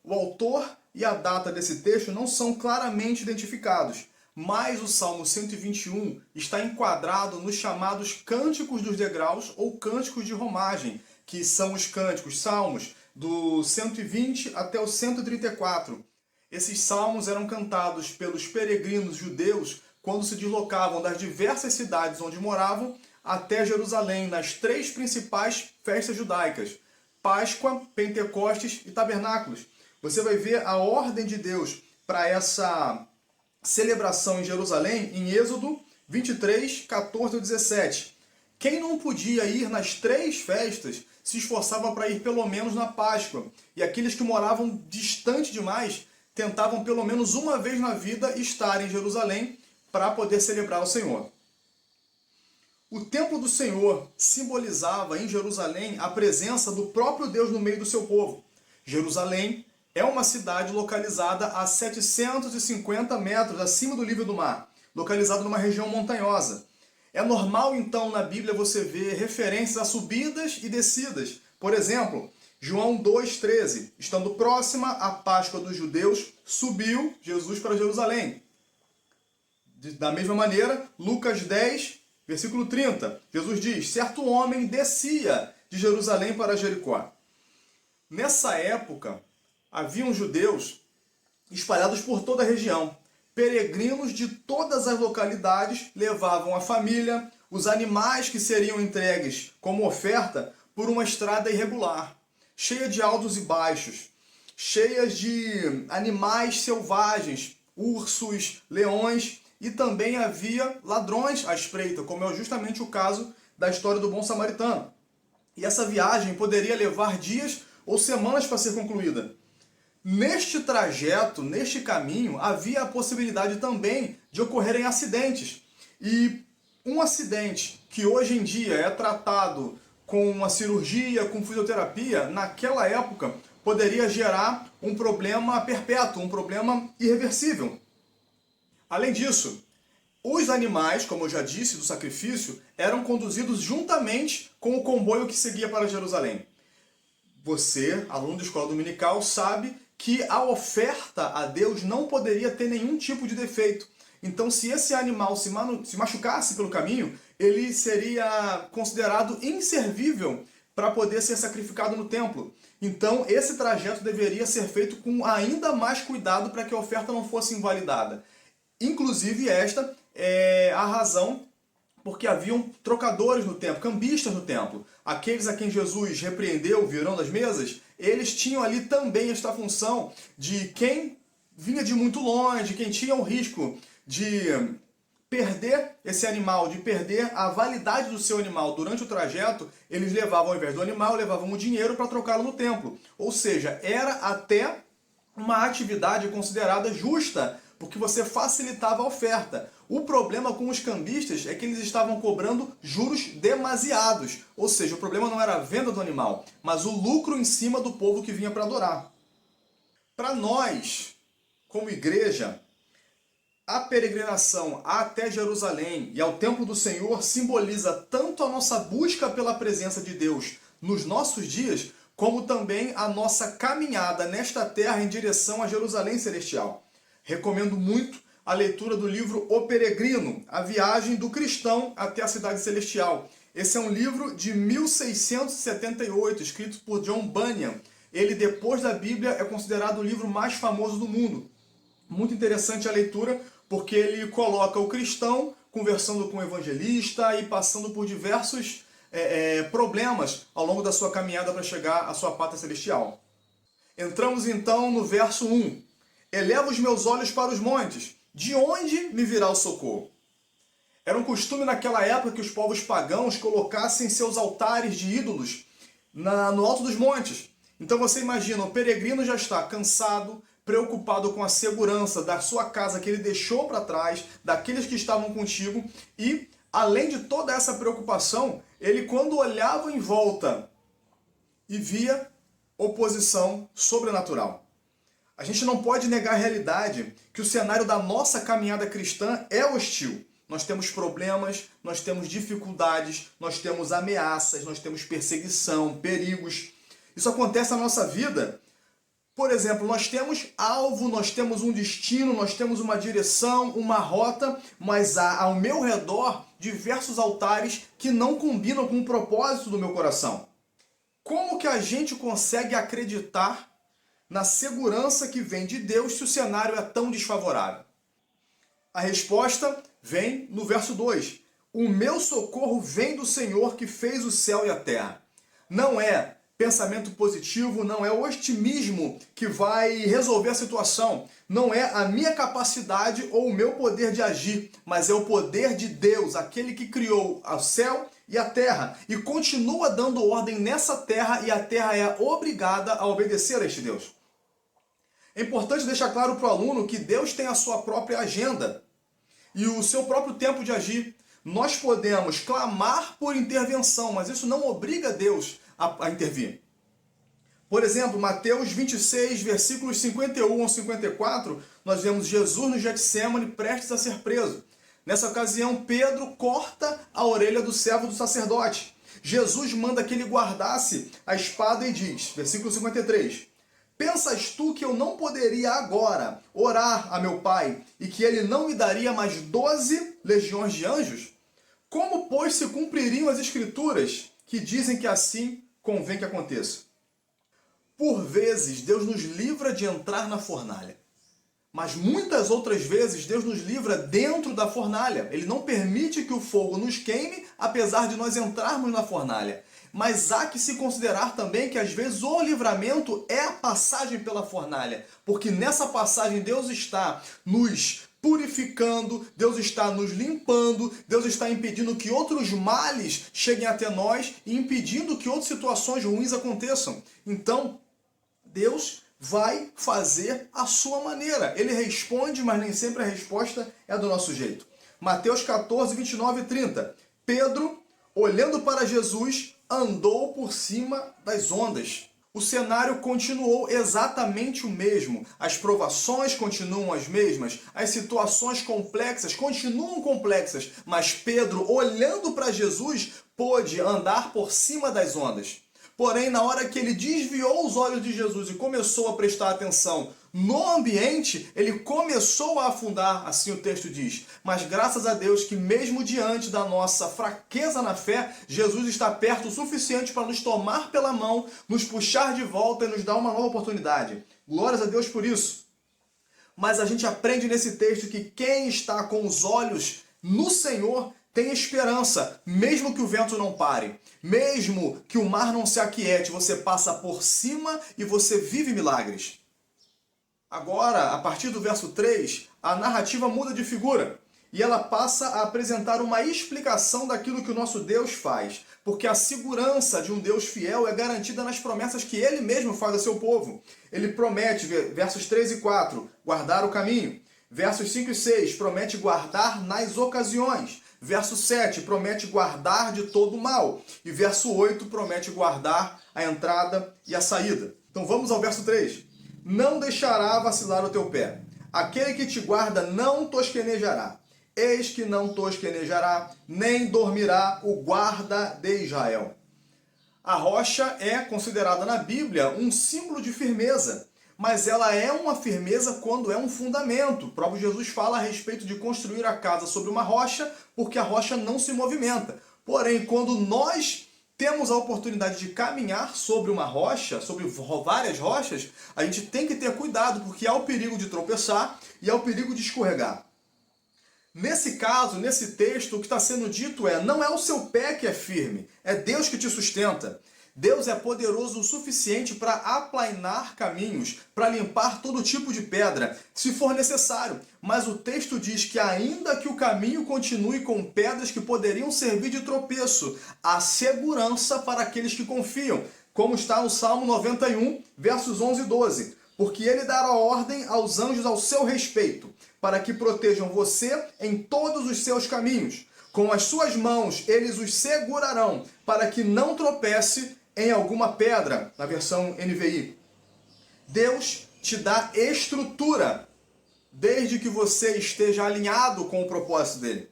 O autor e a data desse texto não são claramente identificados, mas o Salmo 121 está enquadrado nos chamados Cânticos dos Degraus ou Cânticos de Romagem, que são os cânticos, salmos, do 120 até o 134. Esses salmos eram cantados pelos peregrinos judeus quando se deslocavam das diversas cidades onde moravam até Jerusalém, nas três principais festas judaicas: Páscoa, Pentecostes e Tabernáculos. Você vai ver a ordem de Deus para essa celebração em Jerusalém em Êxodo 23, 14 e 17. Quem não podia ir nas três festas se esforçava para ir pelo menos na Páscoa, e aqueles que moravam distante demais tentavam pelo menos uma vez na vida estar em Jerusalém para poder celebrar o Senhor. O templo do Senhor simbolizava em Jerusalém a presença do próprio Deus no meio do seu povo. Jerusalém é uma cidade localizada a 750 metros acima do nível do mar, localizada numa região montanhosa. É normal, então, na Bíblia você ver referências a subidas e descidas. Por exemplo, João 2,13, estando próxima a Páscoa dos judeus, subiu Jesus para Jerusalém. Da mesma maneira, Lucas 10, versículo 30, Jesus diz: certo homem descia de Jerusalém para Jericó. Nessa época, haviam judeus espalhados por toda a região. Peregrinos de todas as localidades levavam a família, os animais que seriam entregues como oferta por uma estrada irregular, cheia de altos e baixos, cheia de animais selvagens, ursos, leões, e também havia ladrões à espreita, como é justamente o caso da história do bom samaritano. E essa viagem poderia levar dias ou semanas para ser concluída. Neste trajeto, neste caminho, havia a possibilidade também de ocorrerem acidentes. E um acidente que hoje em dia é tratado com uma cirurgia, com fisioterapia, naquela época poderia gerar um problema perpétuo, um problema irreversível. Além disso, os animais, como eu já disse, do sacrifício, eram conduzidos juntamente com o comboio que seguia para Jerusalém. Você, aluno de escola dominical, sabe que a oferta a Deus não poderia ter nenhum tipo de defeito. Então, se esse animal se machucasse pelo caminho, ele seria considerado inservível para poder ser sacrificado no templo. Então, esse trajeto deveria ser feito com ainda mais cuidado para que a oferta não fosse invalidada. Inclusive, esta é a razão porque haviam trocadores no templo, cambistas no templo. Aqueles a quem Jesus repreendeu, virando as mesas, eles tinham ali também esta função de quem vinha de muito longe, quem tinha o risco de perder esse animal, de perder a validade do seu animal durante o trajeto, eles levavam, ao invés do animal, levavam o dinheiro para trocá-lo no templo. Ou seja, era até uma atividade considerada justa, porque você facilitava a oferta. O problema com os cambistas é que eles estavam cobrando juros demasiados. Ou seja, o problema não era a venda do animal, mas o lucro em cima do povo que vinha para adorar. Para nós, como igreja, a peregrinação até Jerusalém e ao templo do Senhor simboliza tanto a nossa busca pela presença de Deus nos nossos dias, como também a nossa caminhada nesta terra em direção a Jerusalém Celestial. Recomendo muito a leitura do livro O Peregrino, a viagem do cristão até a cidade celestial. Esse é um livro de 1678, escrito por John Bunyan. Ele, depois da Bíblia, é considerado o livro mais famoso do mundo. Muito interessante a leitura, porque ele coloca o cristão conversando com o evangelista e passando por diversos problemas ao longo da sua caminhada para chegar à sua pátria celestial. Entramos então no verso 1. Eleva os meus olhos para os montes, de onde me virá o socorro? Era um costume naquela época que os povos pagãos colocassem seus altares de ídolos no alto dos montes. Então você imagina, o peregrino já está cansado, preocupado com a segurança da sua casa que ele deixou para trás, daqueles que estavam contigo, e além de toda essa preocupação, ele quando olhava em volta e via oposição sobrenatural. A gente não pode negar a realidade que o cenário da nossa caminhada cristã é hostil. Nós temos problemas, nós temos dificuldades, nós temos ameaças, nós temos perseguição, perigos. Isso acontece na nossa vida Por exemplo, nós temos alvo, nós temos um destino, nós temos uma direção, uma rota, mas há ao meu redor diversos altares que não combinam com o propósito do meu coração. Como que a gente consegue acreditar na segurança que vem de Deus se o cenário é tão desfavorável? A resposta vem no verso 2. O meu socorro vem do Senhor que fez o céu e a terra. Não é pensamento positivo, não é o otimismo que vai resolver a situação. Não é a minha capacidade ou o meu poder de agir, mas é o poder de Deus, aquele que criou o céu e a terra, e continua dando ordem nessa terra, e a terra é obrigada a obedecer a este Deus. É importante deixar claro para o aluno que Deus tem a sua própria agenda e o seu próprio tempo de agir. Nós podemos clamar por intervenção, mas isso não obriga Deus a intervir. Por exemplo, Mateus 26, versículos 51 ao 54, nós vemos Jesus no Getsêmani prestes a ser preso. Nessa ocasião, Pedro corta a orelha do servo do sacerdote. Jesus manda que ele guardasse a espada e diz, versículo 53, pensas tu que eu não poderia agora orar a meu Pai e que ele não me daria mais 12 legiões de anjos? Como, pois, se cumpririam as Escrituras que dizem que assim convém que aconteça? Por vezes, Deus nos livra de entrar na fornalha. Mas muitas outras vezes, Deus nos livra dentro da fornalha. Ele não permite que o fogo nos queime, apesar de nós entrarmos na fornalha. Mas há que se considerar também que às vezes o livramento é a passagem pela fornalha. Porque nessa passagem Deus está nos purificando, Deus está nos limpando, Deus está impedindo que outros males cheguem até nós e impedindo que outras situações ruins aconteçam. Então, Deus vai fazer a sua maneira. Ele responde, mas nem sempre a resposta é do nosso jeito. Mateus 14, 29 e 30. Pedro, olhando para Jesus, andou por cima das ondas. O cenário continuou exatamente o mesmo. As provações continuam as mesmas. As situações complexas continuam complexas. Mas Pedro, olhando para Jesus, pôde andar por cima das ondas. Porém, na hora que ele desviou os olhos de Jesus e começou a prestar atenção no ambiente, ele começou a afundar, assim o texto diz. Mas graças a Deus que mesmo diante da nossa fraqueza na fé, Jesus está perto o suficiente para nos tomar pela mão, nos puxar de volta e nos dar uma nova oportunidade. Glórias a Deus por isso. Mas a gente aprende nesse texto que quem está com os olhos no Senhor tem esperança, mesmo que o vento não pare, mesmo que o mar não se aquiete, você passa por cima e você vive milagres. Agora, a partir do verso 3, a narrativa muda de figura e ela passa a apresentar uma explicação daquilo que o nosso Deus faz, porque a segurança de um Deus fiel é garantida nas promessas que Ele mesmo faz a seu povo. Ele promete, versos 3 e 4, guardar o caminho. Versos 5 e 6, promete guardar nas ocasiões. Verso 7, promete guardar de todo o mal. E verso 8, promete guardar a entrada e a saída. Então vamos ao verso 3. Não deixará vacilar o teu pé. Aquele que te guarda não tosquenejará. Eis que não tosquenejará, nem dormirá o guarda de Israel. A rocha é considerada na Bíblia um símbolo de firmeza. Mas ela é uma firmeza quando é um fundamento. O próprio Jesus fala a respeito de construir a casa sobre uma rocha, porque a rocha não se movimenta. Porém, quando nós temos a oportunidade de caminhar sobre uma rocha, sobre várias rochas, a gente tem que ter cuidado, porque há o perigo de tropeçar e há o perigo de escorregar. Nesse caso, nesse texto, o que está sendo dito é, não é o seu pé que é firme, é Deus que te sustenta. Deus é poderoso o suficiente para aplainar caminhos, para limpar todo tipo de pedra, se for necessário. Mas o texto diz que ainda que o caminho continue com pedras que poderiam servir de tropeço, há segurança para aqueles que confiam, como está no Salmo 91, versos 11 e 12. Porque ele dará ordem aos anjos ao seu respeito, para que protejam você em todos os seus caminhos. Com as suas mãos eles os segurarão, para que não tropece em alguma pedra, na versão NVI. Deus te dá estrutura, desde que você esteja alinhado com o propósito dele.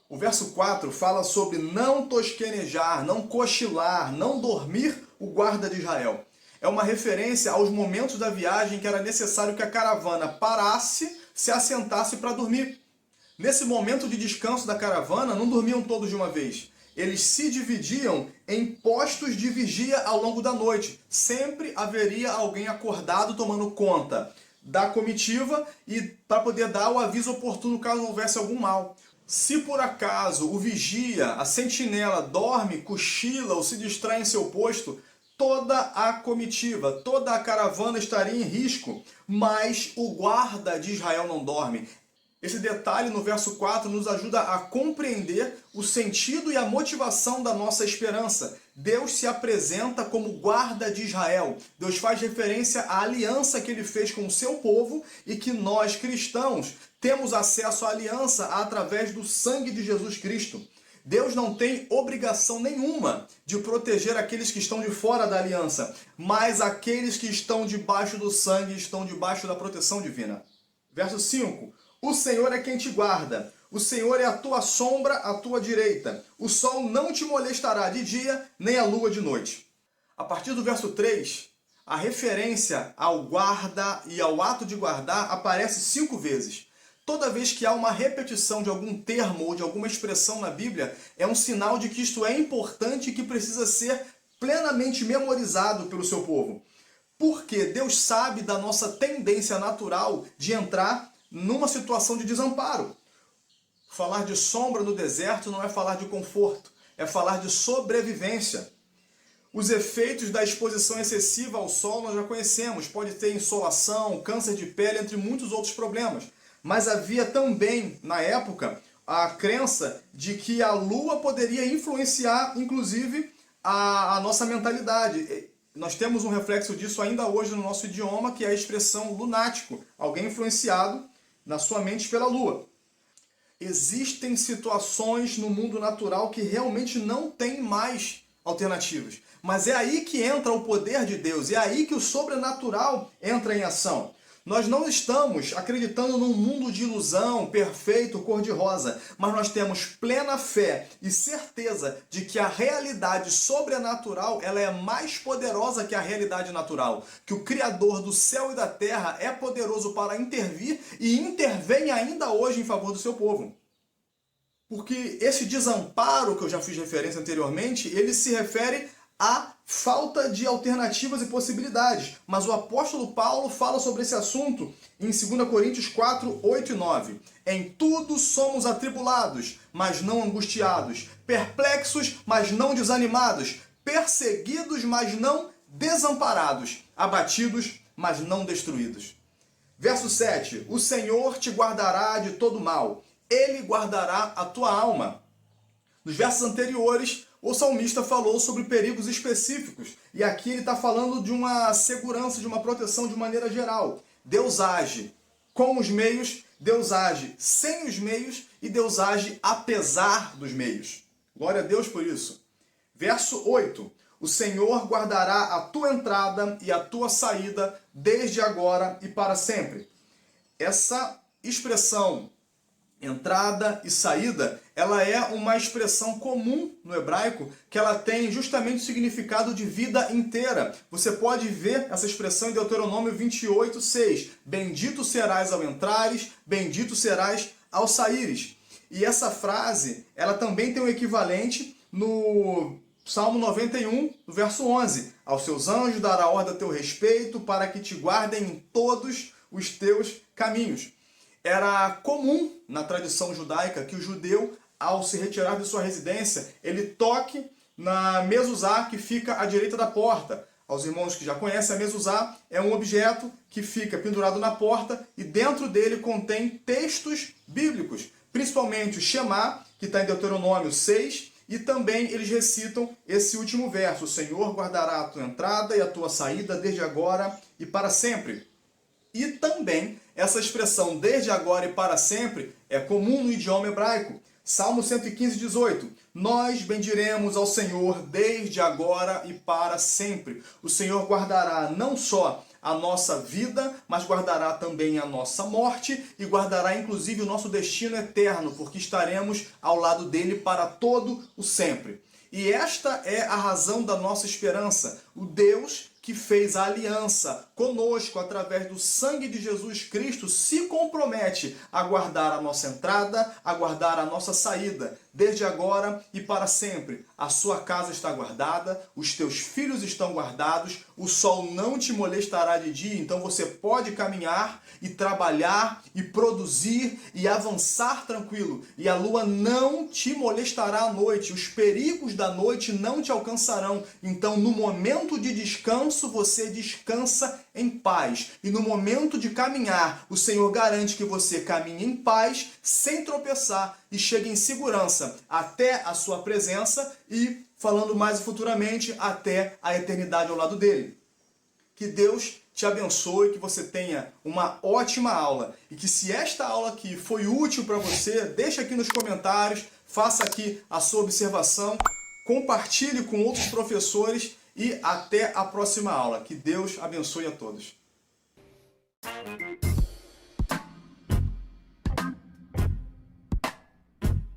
O verso 4 fala sobre não tosquenejar, não cochilar, não dormir o guarda de Israel. é uma referência aos momentos da viagem que era necessário que a caravana parasse, se assentasse para dormir. Nesse momento de descanso da caravana, não dormiam todos de uma vez. Eles se dividiam em postos de vigia ao longo da noite. Sempre haveria alguém acordado tomando conta da comitiva e para poder dar o aviso oportuno caso houvesse algum mal. Se por acaso o vigia, a sentinela, dorme, cochila ou se distrai em seu posto, toda a comitiva, toda a caravana estaria em risco, mas o guarda de Israel não dorme. Esse detalhe no verso 4 nos ajuda a compreender o sentido e a motivação da nossa esperança. Deus se apresenta como guarda de Israel. Deus faz referência à aliança que ele fez com o seu povo e que nós, cristãos, temos acesso à aliança através do sangue de Jesus Cristo. Deus não tem obrigação nenhuma de proteger aqueles que estão de fora da aliança, mas aqueles que estão debaixo do sangue estão debaixo da proteção divina. Verso 5. O Senhor é quem te guarda. O Senhor é a tua sombra à tua direita. O sol não te molestará de dia, nem a lua de noite. A partir do verso 3, a referência ao guarda e ao ato de guardar aparece 5 vezes. Toda vez que há uma repetição de algum termo ou de alguma expressão na Bíblia, é um sinal de que isto é importante e que precisa ser plenamente memorizado pelo seu povo. Porque Deus sabe da nossa tendência natural de entrar numa situação de desamparo. Falar de sombra no deserto não é falar de conforto, é falar de sobrevivência. Os efeitos da exposição excessiva ao sol nós já conhecemos. Pode ter insolação, câncer de pele, entre muitos outros problemas. Mas havia também, na época, a crença de que a lua poderia influenciar, inclusive, a nossa mentalidade. Nós temos um reflexo disso ainda hoje no nosso idioma, que é a expressão lunático, alguém influenciado na sua mente pela lua. Existem situações no mundo natural que realmente não tem mais alternativas. Mas é aí que entra o poder de Deus, é aí que o sobrenatural entra em ação. Nós não estamos acreditando num mundo de ilusão, perfeito, cor-de-rosa, mas nós temos plena fé e certeza de que a realidade sobrenatural ela é mais poderosa que a realidade natural, que o Criador do céu e da terra é poderoso para intervir e intervém ainda hoje em favor do seu povo. Porque esse desamparo que eu já fiz referência anteriormente, ele se refere à falta de alternativas e possibilidades. Mas o apóstolo Paulo fala sobre esse assunto em 2 Coríntios 4, 8 e 9. Em tudo somos atribulados, mas não angustiados, perplexos, mas não desanimados, perseguidos, mas não desamparados, abatidos, mas não destruídos. Verso 7. O Senhor te guardará de todo mal, Ele guardará a tua alma. Nos versos anteriores, o salmista falou sobre perigos específicos. E aqui ele está falando de uma segurança, de uma proteção de maneira geral. Deus age com os meios, Deus age sem os meios e Deus age apesar dos meios. Glória a Deus por isso. Verso 8. O Senhor guardará a tua entrada e a tua saída desde agora e para sempre. Essa expressão entrada e saída, ela é uma expressão comum no hebraico, que ela tem justamente o significado de vida inteira. Você pode ver essa expressão em Deuteronômio 28, 6. Bendito serás ao entrares, bendito serás ao saíres. E essa frase, ela também tem um equivalente no Salmo 91, no verso 11. Aos seus anjos dará ordem a teu respeito, para que te guardem em todos os teus caminhos. Era comum na tradição judaica que o judeu, ao se retirar de sua residência, ele toque na mezuzá que fica à direita da porta. Aos irmãos que já conhecem, a mezuzá é um objeto que fica pendurado na porta e dentro dele contém textos bíblicos, principalmente o Shema, que está em Deuteronômio 6, e também eles recitam esse último verso: o Senhor guardará a tua entrada e a tua saída desde agora e para sempre. E também essa expressão desde agora e para sempre é comum no idioma hebraico. Salmo 115, 18. Nós bendiremos ao Senhor desde agora e para sempre. O Senhor guardará não só a nossa vida, mas guardará também a nossa morte e guardará inclusive o nosso destino eterno, porque estaremos ao lado dele para todo o sempre. E esta é a razão da nossa esperança. O Deus que fez a aliança conosco através do sangue de Jesus Cristo, se compromete a guardar a nossa entrada, a guardar a nossa saída, desde agora e para sempre. A sua casa está guardada, os teus filhos estão guardados, o sol não te molestará de dia, então você pode caminhar e trabalhar e produzir e avançar tranquilo. E a lua não te molestará à noite, os perigos da noite não te alcançarão. Então, no momento de descanso, você descansa em paz. E no momento de caminhar, o Senhor garante que você caminhe em paz, sem tropeçar, e chegue em segurança até a sua presença e, falando mais futuramente, até a eternidade ao lado dele. Que Deus te abençoe, que você tenha uma ótima aula. E que se esta aula aqui foi útil para você, deixa aqui nos comentários, faça aqui a sua observação, compartilhe com outros professores e até a próxima aula. Que Deus abençoe a todos.